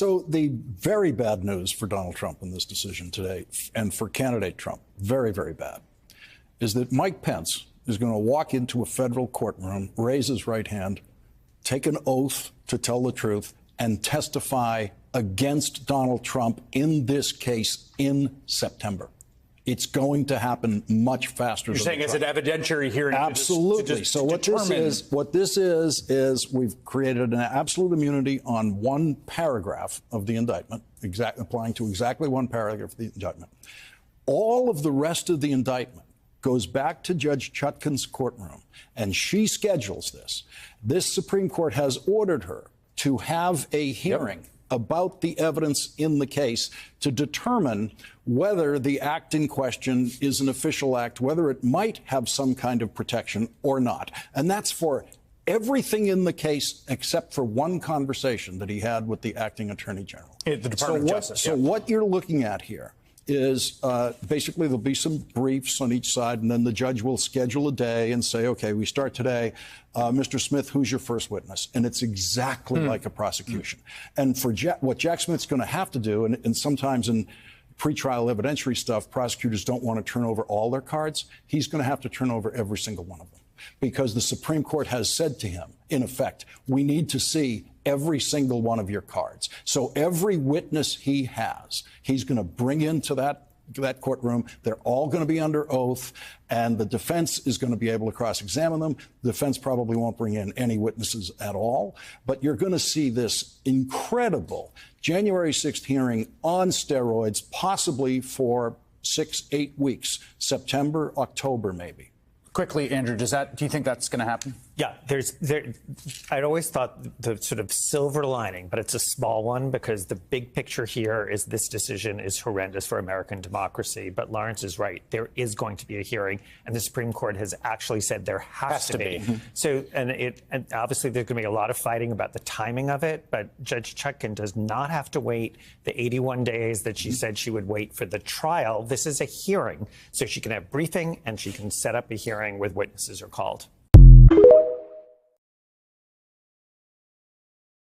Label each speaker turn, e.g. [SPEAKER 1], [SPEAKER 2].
[SPEAKER 1] So the very bad news for Donald Trump in this decision today, and for candidate Trump, very, very bad, is that Mike Pence is going to walk into a federal courtroom, raise his right hand, take an oath to tell the truth, and testify against Donald Trump in this case in September. It's going to happen much faster.
[SPEAKER 2] You're saying as an evidentiary hearing?
[SPEAKER 1] Absolutely. So what this is we've created an absolute immunity on one paragraph of the indictment, applying to exactly one paragraph of the indictment. All of the rest of the indictment goes back to Judge Chutkan's courtroom, and she schedules this. This Supreme Court has ordered her to have a hearing about the evidence in the case to determine whether the act in question is an official act, whether it might have some kind of protection or not. And that's for everything in the case except for one conversation that he had with the acting attorney general.
[SPEAKER 2] The Department of Justice.
[SPEAKER 1] So what you're looking at here is basically there'll be some briefs on each side, and then the judge will schedule a day and say, OK, we start today. Mr. Smith, who's your first witness? And it's exactly like a prosecution. And for what Jack Smith's going to have to do, and sometimes in pretrial evidentiary stuff, prosecutors don't want to turn over all their cards. He's going to have to turn over every single one of them, because the Supreme Court has said to him, in effect, we need to see every single one of your cards. So every witness he has, he's going to bring into that courtroom. They're all going to be under oath, and the defense is going to be able to cross-examine them. The defense probably won't bring in any witnesses at all, but you're going to see this incredible January 6th hearing on steroids, possibly for 6-8 weeks, September, October, maybe.
[SPEAKER 2] Quickly, Andrew, do you think that's going to happen?
[SPEAKER 3] Yeah, I'd always thought the sort of silver lining, but it's a small one, because the big picture here is this decision is horrendous for American democracy. But Lawrence is right. There is going to be a hearing, and the Supreme Court has actually said there has to be. So, and obviously there's going to be a lot of fighting about the timing of it, but Judge Chutkan does not have to wait the 81 days that she said she would wait for the trial. This is a hearing, so she can have briefing and she can set up a hearing with witnesses are called.